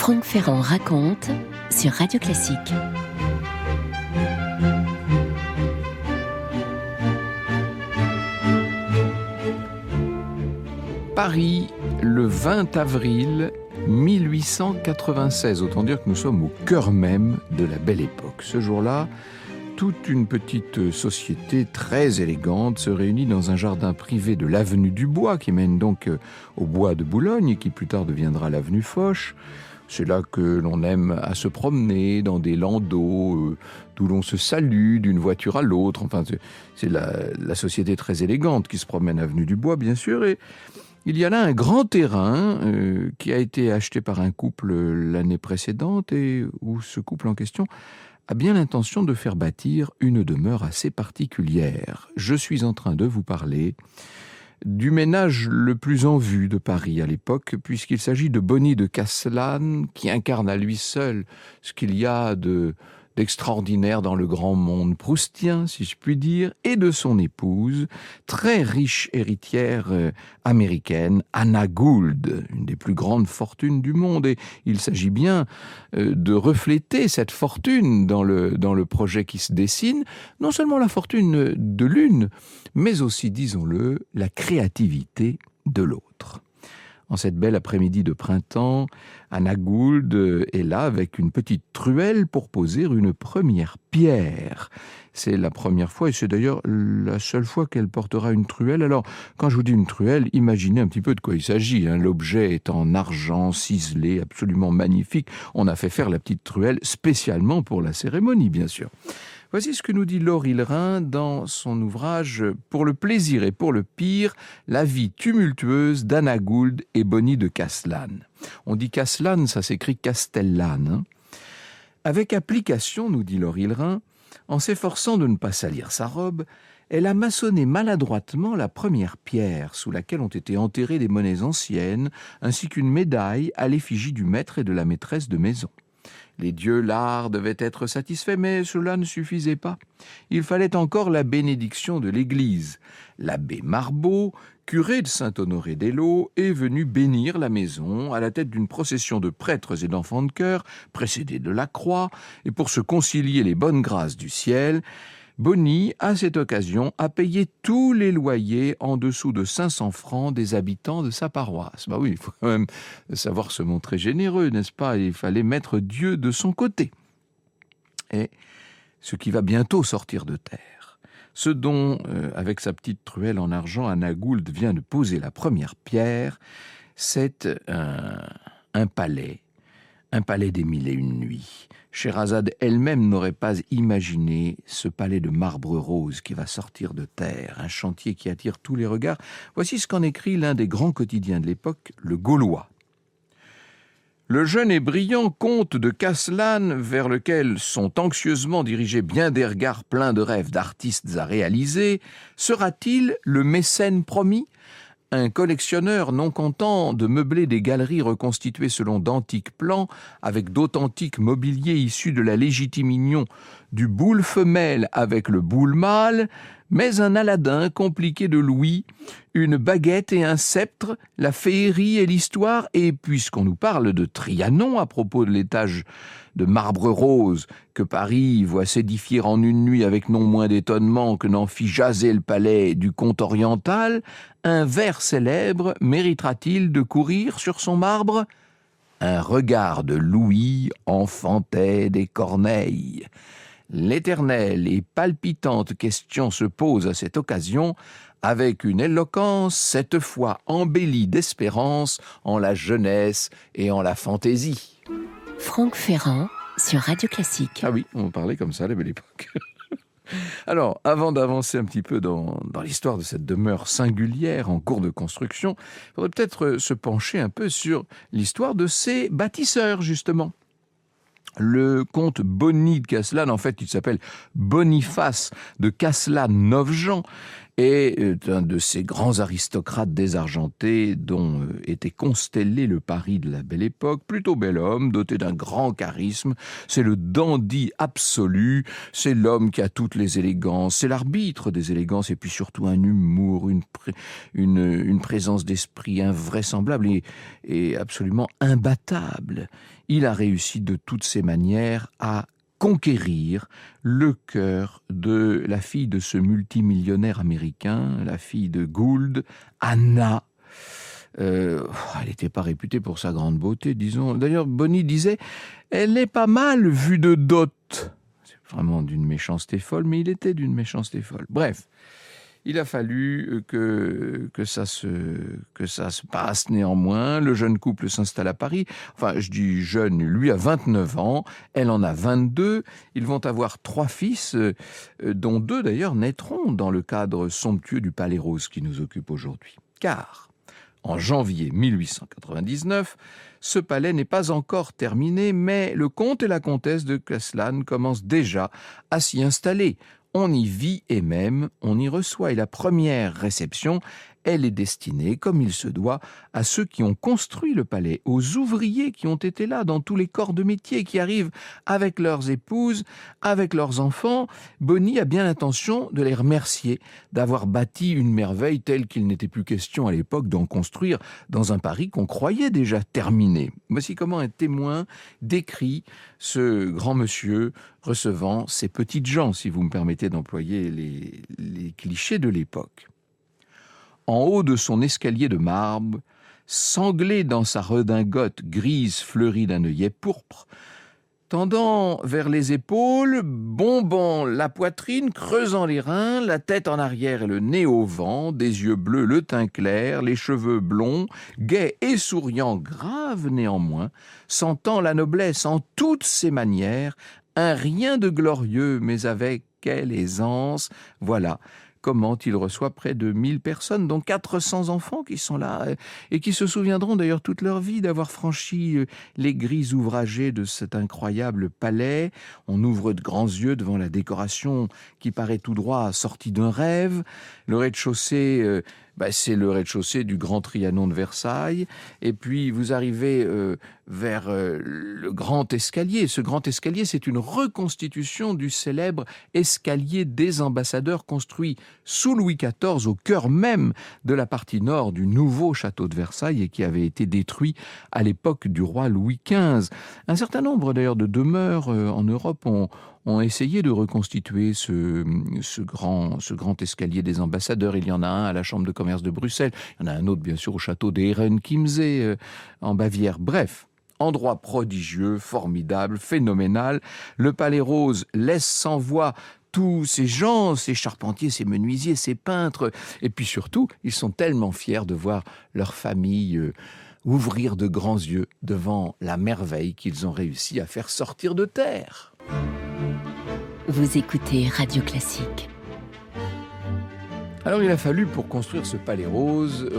Franck Ferrand raconte sur Radio Classique. Paris, le 20 avril 1896. Autant dire que nous sommes au cœur même de la belle époque. Ce jour-là, toute une petite société très élégante se réunit dans un jardin privé de l'avenue du Bois, qui mène donc au bois de Boulogne et qui plus tard deviendra l'avenue Foch. C'est là que l'on aime à se promener dans des landaux, d'où l'on se salue d'une voiture à l'autre. Enfin, c'est la société très élégante qui se promène avenue du Bois, bien sûr. Et il y a là un grand terrain qui a été acheté par un couple l'année précédente et où ce couple en question a bien l'intention de faire bâtir une demeure assez particulière. Je suis en train de vous parler du ménage le plus en vue de Paris à l'époque, puisqu'il s'agit de Boni de Castellane, qui incarne à lui seul ce qu'il y a d'extraordinaire dans le grand monde proustien, si je puis dire, et de son épouse, très riche héritière américaine, Anna Gould, une des plus grandes fortunes du monde. Et il s'agit bien de refléter cette fortune dans le projet qui se dessine, non seulement la fortune de l'une, mais aussi, disons-le, la créativité de l'autre. En cette belle après-midi de printemps, Anna Gould est là avec une petite truelle pour poser une première pierre. C'est la première fois et c'est d'ailleurs la seule fois qu'elle portera une truelle. Alors, quand je vous dis une truelle, imaginez un petit peu de quoi il s'agit. L'objet est en argent ciselé, absolument magnifique. On a fait faire la petite truelle spécialement pour la cérémonie, bien sûr. Voici ce que nous dit Laure Hillerin dans son ouvrage « Pour le plaisir et pour le pire, la vie tumultueuse d'Anna Gould et Boni de Castellane ». On dit Castellane, ça s'écrit Castellane. Avec application, nous dit Laure Hillerin, en s'efforçant de ne pas salir sa robe, elle a maçonné maladroitement la première pierre sous laquelle ont été enterrées des monnaies anciennes, ainsi qu'une médaille à l'effigie du maître et de la maîtresse de maison. Les dieux l'art devaient être satisfaits, mais cela ne suffisait pas. Il fallait encore la bénédiction de l'Église. L'abbé Marbeau, curé de Saint-Honoré-des-Laux, est venu bénir la maison à la tête d'une procession de prêtres et d'enfants de chœur, précédée de la croix, et pour se concilier les bonnes grâces du ciel, Boni, à cette occasion, a payé tous les loyers en dessous de 500 francs des habitants de sa paroisse. Oui, il faut quand même savoir se montrer généreux, n'est-ce pas? Il fallait mettre Dieu de son côté. Et ce qui va bientôt sortir de terre, ce dont, avec sa petite truelle en argent, Anna Gould vient de poser la première pierre, c'est un palais des mille et une nuits. Scheherazade elle-même n'aurait pas imaginé ce palais de marbre rose qui va sortir de terre, un chantier qui attire tous les regards. Voici ce qu'en écrit l'un des grands quotidiens de l'époque, le Gaulois. Le jeune et brillant comte de Castellane, vers lequel sont anxieusement dirigés bien des regards pleins de rêves d'artistes à réaliser, sera-t-il le mécène promis ? Un collectionneur non content de meubler des galeries reconstituées selon d'antiques plans, avec d'authentiques mobiliers issus de la légitime union du boule femelle avec le boule mâle, mais un Aladin compliqué de louis, une baguette et un sceptre, la féerie et l'histoire, et puisqu'on nous parle de Trianon à propos de l'étage de marbre rose que Paris voit s'édifier en une nuit avec non moins d'étonnement que n'en fit jaser le palais du comte oriental, un vers célèbre méritera-t-il de courir sur son marbre ? Un regard de Louis enfantait des corneilles. L'éternelle et palpitante question se pose à cette occasion, avec une éloquence cette fois embellie d'espérance en la jeunesse et en la fantaisie. Franck Ferrand sur Radio Classique. Ah oui, on parlait comme ça, la belle époque. Alors, avant d'avancer un petit peu dans l'histoire de cette demeure singulière en cours de construction, il faudrait peut-être se pencher un peu sur l'histoire de ses bâtisseurs, justement. Le comte Boni de Castellane, en fait, il s'appelle Boniface de Castellane-Novjean, est un de ces grands aristocrates désargentés dont était constellé le Paris de la Belle Époque. Plutôt bel homme, doté d'un grand charisme. C'est le dandy absolu, c'est l'homme qui a toutes les élégances, c'est l'arbitre des élégances et puis surtout un humour, une présence d'esprit invraisemblable et absolument imbattable. Il a réussi de toutes ses manières à conquérir le cœur de la fille de ce multimillionnaire américain, la fille de Gould, Anna. Elle n'était pas réputée pour sa grande beauté, disons. D'ailleurs, Bonny disait « Elle est pas mal vue de dot ». C'est vraiment d'une méchanceté folle, mais il était d'une méchanceté folle. Bref, il a fallu que ça se passe néanmoins. Le jeune couple s'installe à Paris. Enfin, je dis jeune, lui a 29 ans, elle en a 22. Ils vont avoir 3 fils, dont 2 d'ailleurs naîtront dans le cadre somptueux du Palais Rose qui nous occupe aujourd'hui. Car, en janvier 1899, ce palais n'est pas encore terminé, mais le comte et la comtesse de Castelane commencent déjà à s'y installer. On y vit et même on y reçoit. Et la première réception, elle est destinée, comme il se doit, à ceux qui ont construit le palais, aux ouvriers qui ont été là dans tous les corps de métier, qui arrivent avec leurs épouses, avec leurs enfants. Bonny a bien l'intention de les remercier d'avoir bâti une merveille telle qu'il n'était plus question à l'époque d'en construire dans un Paris qu'on croyait déjà terminé. Voici comment un témoin décrit ce grand monsieur recevant ces petites gens, si vous me permettez d'employer les clichés de l'époque. En haut de son escalier de marbre, sanglé dans sa redingote grise fleurie d'un œillet pourpre, tendant vers les épaules, bombant la poitrine, creusant les reins, la tête en arrière et le nez au vent, des yeux bleus, le teint clair, les cheveux blonds, gai et souriant, grave néanmoins, sentant la noblesse en toutes ses manières, un rien de glorieux, mais avec quelle aisance, voilà comment il reçoit près de 1000 personnes, dont 400 enfants qui sont là et qui se souviendront d'ailleurs toute leur vie d'avoir franchi les grilles ouvragées de cet incroyable palais. On ouvre de grands yeux devant la décoration qui paraît tout droit sortie d'un rêve. Le rez-de-chaussée, c'est le rez-de-chaussée du Grand Trianon de Versailles. Et puis vous arrivez vers le grand escalier. Ce grand escalier, c'est une reconstitution du célèbre escalier des ambassadeurs construit sous Louis XIV au cœur même de la partie nord du nouveau château de Versailles et qui avait été détruit à l'époque du roi Louis XV. Un certain nombre d'ailleurs de demeures en Europe ont essayé de reconstituer ce grand escalier des ambassadeurs. Il y en a un à la Chambre de commerce de Bruxelles, il y en a un autre bien sûr au château d'Ehrenchiemsee en Bavière. Bref, endroit prodigieux, formidable, phénoménal. Le Palais Rose laisse sans voix tous ces gens, ces charpentiers, ces menuisiers, ces peintres. Et puis surtout, ils sont tellement fiers de voir leur famille ouvrir de grands yeux devant la merveille qu'ils ont réussi à faire sortir de terre. Vous écoutez Radio Classique. Alors il a fallu, pour construire ce Palais Rose,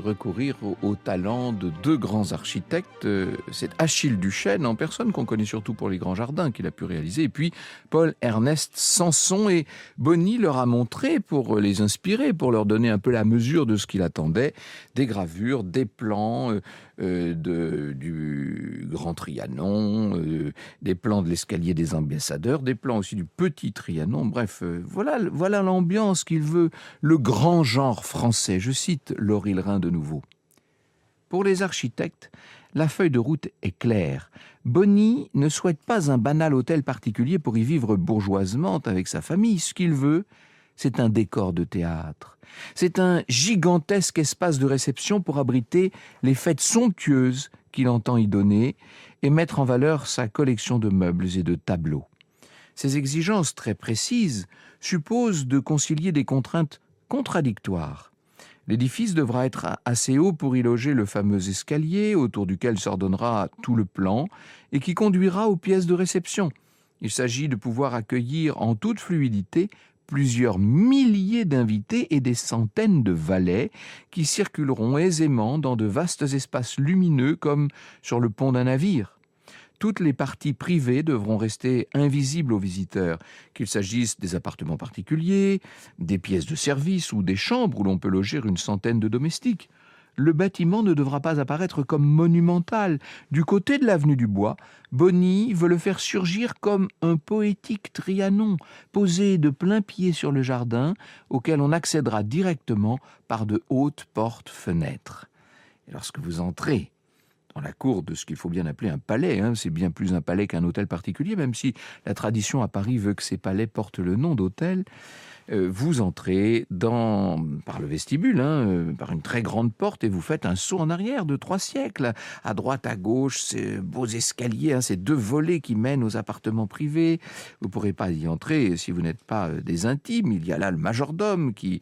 recourir au talent de 2 grands architectes. C'est Achille Duchesne en personne, qu'on connaît surtout pour les grands jardins qu'il a pu réaliser, et puis Paul-Ernest Sanson. Et Bonny leur a montré, pour les inspirer, pour leur donner un peu la mesure de ce qu'il attendait, des gravures, des plans du Grand Trianon, des plans de l'escalier des ambassadeurs, des plans aussi du Petit Trianon. Bref, voilà l'ambiance qu'il veut. Le grand genre français, je cite Laurie Lorrain de nouveau. Pour les architectes, la feuille de route est claire. Bonny ne souhaite pas un banal hôtel particulier pour y vivre bourgeoisement avec sa famille. Ce qu'il veut, c'est un décor de théâtre. C'est un gigantesque espace de réception pour abriter les fêtes somptueuses qu'il entend y donner et mettre en valeur sa collection de meubles et de tableaux. Ces exigences très précises supposent de concilier des contraintes contradictoires. L'édifice devra être assez haut pour y loger le fameux escalier autour duquel s'ordonnera tout le plan et qui conduira aux pièces de réception. Il s'agit de pouvoir accueillir en toute fluidité plusieurs milliers d'invités et des centaines de valets qui circuleront aisément dans de vastes espaces lumineux comme sur le pont d'un navire. toutes les parties privées devront rester invisibles aux visiteurs, qu'il s'agisse des appartements particuliers, des pièces de service ou des chambres où l'on peut loger une centaine de domestiques. Le bâtiment ne devra pas apparaître comme monumental. Du côté de l'avenue du Bois, Bonny veut le faire surgir comme un poétique Trianon, posé de plein pied sur le jardin, auquel on accédera directement par de hautes portes-fenêtres. Et lorsque vous entrez dans la cour de ce qu'il faut bien appeler un palais, c'est bien plus un palais qu'un hôtel particulier, même si la tradition à Paris veut que ces palais portent le nom d'hôtel, vous entrez par le vestibule, par une très grande porte, et vous faites un saut en arrière de 3 siècles. À droite, à gauche, ces beaux escaliers, ces 2 volets qui mènent aux appartements privés. Vous ne pourrez pas y entrer si vous n'êtes pas des intimes. Il y a là le majordome qui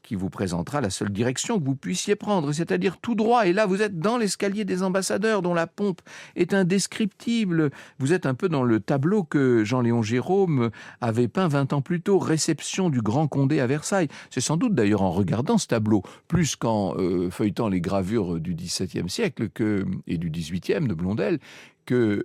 vous présentera la seule direction que vous puissiez prendre, c'est-à-dire tout droit. Et là, vous êtes dans l'escalier des ambassadeurs, dont la pompe est indescriptible. Vous êtes un peu dans le tableau que Jean-Léon Gérôme avait peint 20 ans plus tôt, Réception du Grand Condé à Versailles. C'est sans doute d'ailleurs en regardant ce tableau, plus qu'en feuilletant les gravures du XVIIe siècle et du XVIIIe de Blondel, que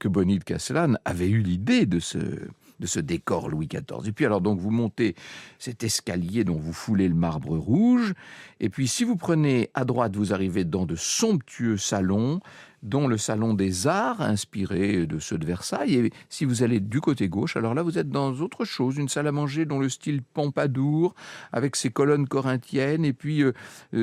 Bonny de Castellane avait eu l'idée de ce décor Louis XIV. Et puis alors donc vous montez cet escalier dont vous foulez le marbre rouge, et puis si vous prenez à droite, vous arrivez dans de somptueux salons, dont le salon des arts, inspiré de ceux de Versailles. Et si vous allez du côté gauche, alors là vous êtes dans autre chose, une salle à manger dont le style Pompadour, avec ses colonnes corinthiennes, et puis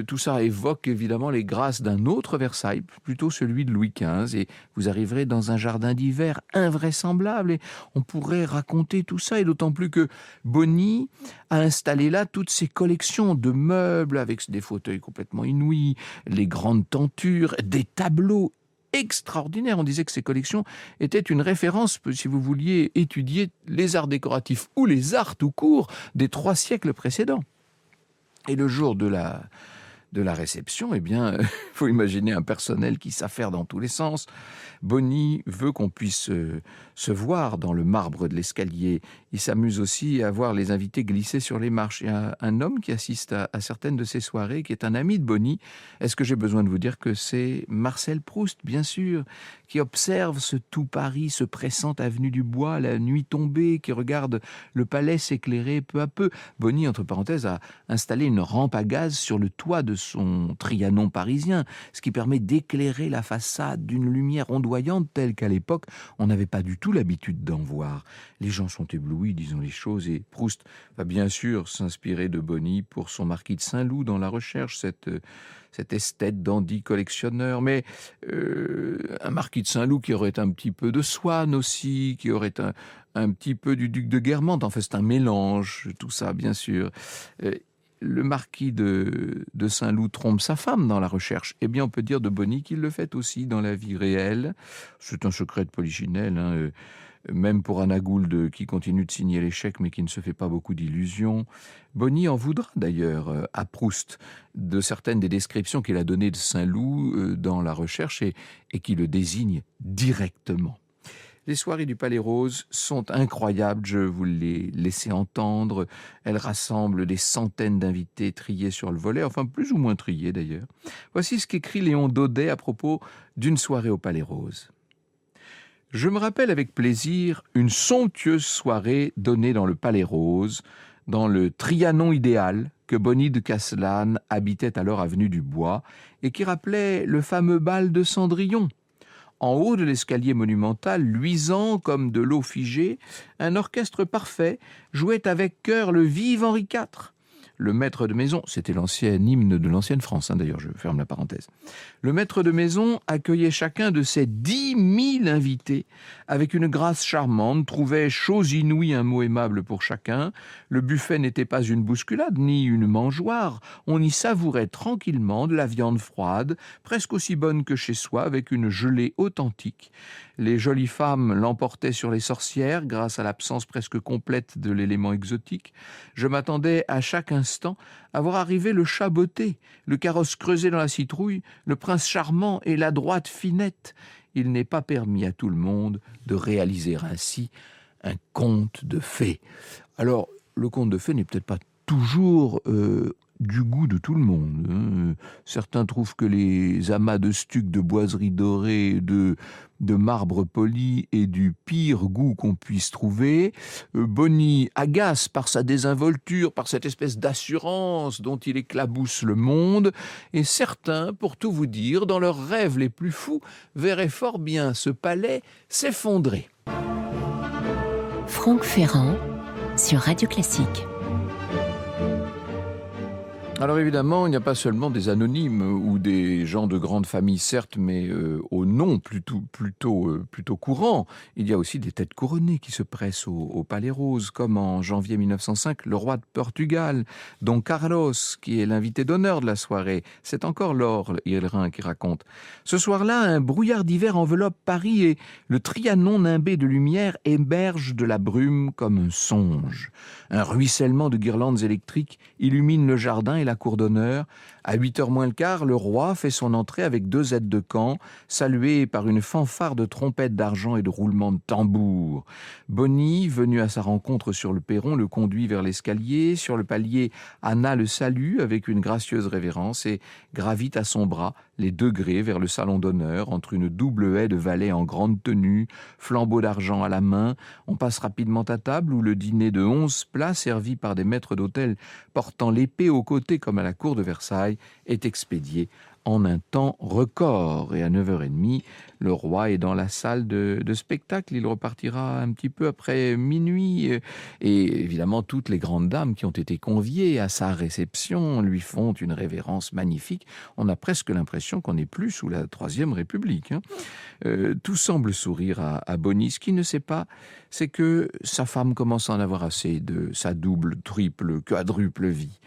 tout ça évoque évidemment les grâces d'un autre Versailles, plutôt celui de Louis XV, et vous arriverez dans un jardin d'hiver invraisemblable, et on pourrait raconter tout ça, et d'autant plus que Bonny a installé là toutes ses collections de meubles, avec des fauteuils complètement inouïs, les grandes tentures, des tableaux extraordinaire. On disait que ces collections étaient une référence si vous vouliez étudier les arts décoratifs ou les arts tout court des 3 siècles précédents. Et le jour de la réception, il faut imaginer un personnel qui s'affaire dans tous les sens. Bonny veut qu'on puisse se voir dans le marbre de l'escalier. Il s'amuse aussi à voir les invités glisser sur les marches. Il y a un homme qui assiste à certaines de ces soirées, qui est un ami de Bonny. Est-ce que j'ai besoin de vous dire que c'est Marcel Proust, bien sûr, qui observe ce tout Paris, ce pressant avenue du Bois, la nuit tombée, qui regarde le palais s'éclairer peu à peu. Bonny, entre parenthèses, a installé une rampe à gaz sur le toit de son Trianon parisien, ce qui permet d'éclairer la façade d'une lumière ondoyante telle qu'à l'époque, on n'avait pas du tout l'habitude d'en voir. Les gens sont éblouis, disons les choses, et Proust va bien sûr s'inspirer de Bonny pour son Marquis de Saint-Loup dans La Recherche, cet esthète dandy collectionneur, mais un Marquis de Saint-Loup qui aurait un petit peu de Swann aussi, qui aurait un petit peu du duc de Guermantes. En fait, c'est un mélange, tout ça, bien sûr. Le marquis de Saint-Loup trompe sa femme dans La Recherche. Eh bien, on peut dire de Bonny qu'il le fait aussi dans la vie réelle. C'est un secret de Polichinelle, même pour Anna Gould, qui continue de signer les chèques, mais qui ne se fait pas beaucoup d'illusions. Bonny en voudra d'ailleurs à Proust de certaines des descriptions qu'il a données de Saint-Loup dans La Recherche et qui le désignent directement. Les soirées du Palais Rose sont incroyables, je vous l'ai laissé entendre. Elles rassemblent des centaines d'invités triés sur le volet, enfin plus ou moins triés d'ailleurs. Voici ce qu'écrit Léon Daudet à propos d'une soirée au Palais Rose. Je me rappelle avec plaisir une somptueuse soirée donnée dans le Palais Rose, dans le Trianon idéal que Bonny de Castellane habitait alors avenue du Bois et qui rappelait le fameux bal de Cendrillon. En haut de l'escalier monumental, luisant comme de l'eau figée, un orchestre parfait jouait avec cœur le vive Henri IV. Le maître de maison, c'était l'ancien hymne de l'ancienne France, d'ailleurs, je ferme la parenthèse. Le maître de maison accueillait chacun de ses 10 000 invités avec une grâce charmante, trouvait chose inouïe un mot aimable pour chacun. Le buffet n'était pas une bousculade ni une mangeoire. On y savourait tranquillement de la viande froide, presque aussi bonne que chez soi, avec une gelée authentique. Les jolies femmes l'emportaient sur les sorcières grâce à l'absence presque complète de l'élément exotique. Je m'attendais à chaque instant à voir arriver le chat botté, le carrosse creusé dans la citrouille, le prince charmant et la droite Finette. Il n'est pas permis à tout le monde de réaliser ainsi un conte de fées. Alors, le conte de fées n'est peut-être pas toujours du goût de tout le monde, hein. Certains trouvent que les amas de stucs, de boiseries dorées, de marbre poli est du pire goût qu'on puisse trouver. Bonny agace par sa désinvolture, par cette espèce d'assurance dont il éclabousse le monde. Et certains, pour tout vous dire, dans leurs rêves les plus fous, verraient fort bien ce palais s'effondrer. Franck Ferrand sur Radio Classique. Alors évidemment, il n'y a pas seulement des anonymes ou des gens de grande famille, certes, mais au nom plutôt courant. Il y a aussi des têtes couronnées qui se pressent au Palais Rose, comme en janvier 1905, le roi de Portugal, Dom Carlos, qui est l'invité d'honneur de la soirée. C'est encore Laure Hillerin qui raconte. Ce soir-là, un brouillard d'hiver enveloppe Paris et le Trianon nimbé de lumière émerge de la brume comme un songe. Un ruissellement de guirlandes électriques illumine le jardin et la cour d'honneur. À 8h moins le quart, le roi fait son entrée avec 2 aides de camp, salué par une fanfare de trompettes d'argent et de roulements de tambours. Bonny, venu à sa rencontre sur le perron, le conduit vers l'escalier. Sur le palier, Anna le salue avec une gracieuse révérence et gravite à son bras les degrés vers le salon d'honneur, entre une double haie de valets en grande tenue, flambeau d'argent à la main. On passe rapidement à table où le dîner de 11 plats servis par des maîtres d'hôtel portant l'épée au côté comme à la cour de Versailles est expédié en un temps record. Et à 9h30, le roi est dans la salle de spectacle. Il repartira un petit peu après minuit. Et évidemment, toutes les grandes dames qui ont été conviées à sa réception lui font une révérence magnifique. On a presque l'impression qu'on n'est plus sous la Troisième République, hein. Tout semble sourire à Bonny. Ce qu'il ne sait pas, c'est que sa femme commence à en avoir assez de sa double, triple, quadruple vie.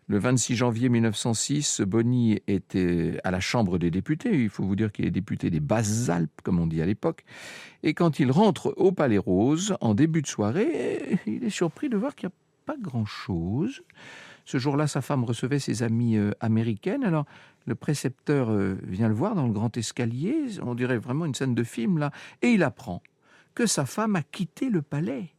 Le 26 janvier 1906, Bonny était à la Chambre des députés. Il faut vous dire qu'il est député des Basses-Alpes, comme on dit à l'époque. Et quand il rentre au Palais Rose, en début de soirée, il est surpris de voir qu'il n'y a pas grand-chose. Ce jour-là, sa femme recevait ses amies américaines. Alors, le précepteur vient le voir dans le grand escalier. On dirait vraiment une scène de film, là. Et il apprend que sa femme a quitté le palais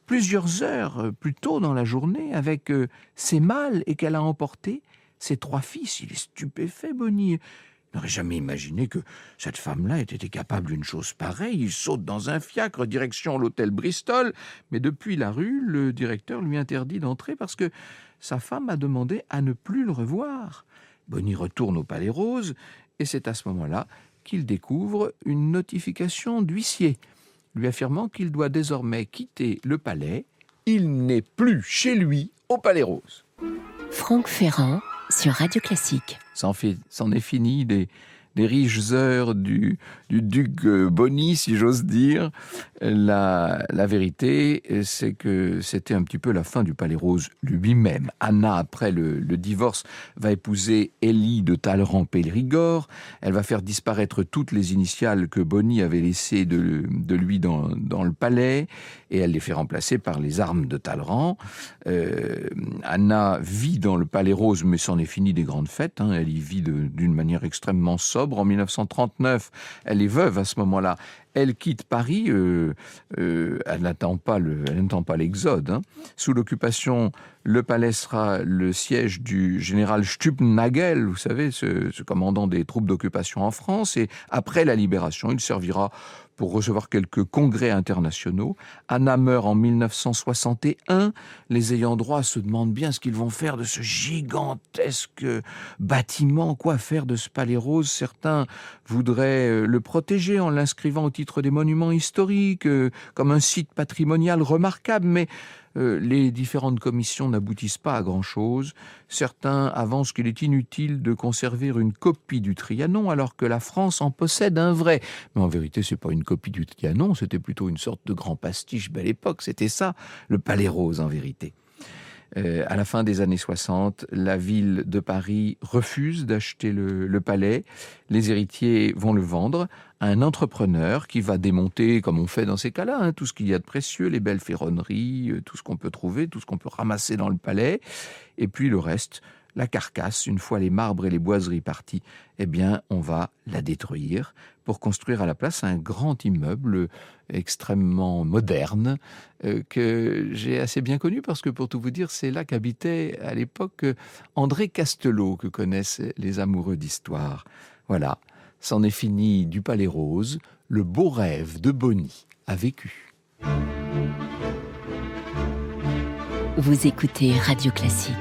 plusieurs heures plus tôt dans la journée avec ses mâles et qu'elle a emporté ses 3 fils. Il est stupéfait, Bonny. Il n'aurait jamais imaginé que cette femme-là ait été capable d'une chose pareille. Il saute dans un fiacre, direction l'hôtel Bristol, mais depuis la rue, le directeur lui interdit d'entrer parce que sa femme a demandé à ne plus le revoir. Bonny retourne au Palais Rose et c'est à ce moment-là qu'il découvre une notification d'huissier lui affirmant qu'il doit désormais quitter le palais. Il n'est plus chez lui au Palais Rose. Franck Ferrand sur Radio Classique. C'en est fini des riches heures du duc Bonny, si j'ose dire. La vérité, c'est que c'était un petit peu la fin du Palais Rose lui-même. Anna, après le divorce, va épouser Élie de Talleyrand-Périgord. Elle va faire disparaître toutes les initiales que Bonny avait laissées de lui dans le palais, et elle les fait remplacer par les armes de Talleyrand. Anna vit dans le Palais Rose, mais c'en est fini des grandes fêtes, hein. Elle y vit d'une manière extrêmement sobre. En 1939, elle est veuve à ce moment-là. Elle quitte Paris, elle n'attend pas l'exode, hein. Sous l'occupation, le palais sera le siège du général Stubnagel, vous savez, ce commandant des troupes d'occupation en France. Et après la libération, il servira pour recevoir quelques congrès internationaux. Anna meurt en 1961. Les ayants droit se demandent bien ce qu'ils vont faire de ce gigantesque bâtiment. Quoi faire de ce Palais Rose? Certains voudraient le protéger en l'inscrivant au titre des monuments historiques, comme un site patrimonial remarquable, mais les différentes commissions n'aboutissent pas à grand-chose. Certains avancent qu'il est inutile de conserver une copie du Trianon alors que la France en possède un vrai. Mais en vérité, c'est pas une copie du Trianon, c'était plutôt une sorte de grand pastiche Belle Époque. C'était ça, le Palais Rose en vérité. À la fin des années 60, la ville de Paris refuse d'acheter le palais. Les héritiers vont le vendre à un entrepreneur qui va démonter, comme on fait dans ces cas-là, hein, tout ce qu'il y a de précieux, les belles ferronneries, tout ce qu'on peut trouver, tout ce qu'on peut ramasser dans le palais. Et puis le reste la carcasse, une fois les marbres et les boiseries partis, eh bien, on va la détruire pour construire à la place un grand immeuble extrêmement moderne que j'ai assez bien connu parce que, pour tout vous dire, c'est là qu'habitait à l'époque André Castelot, que connaissent les amoureux d'histoire. Voilà, c'en est fini du Palais Rose, le beau rêve de Bonnie a vécu. Vous écoutez Radio Classique.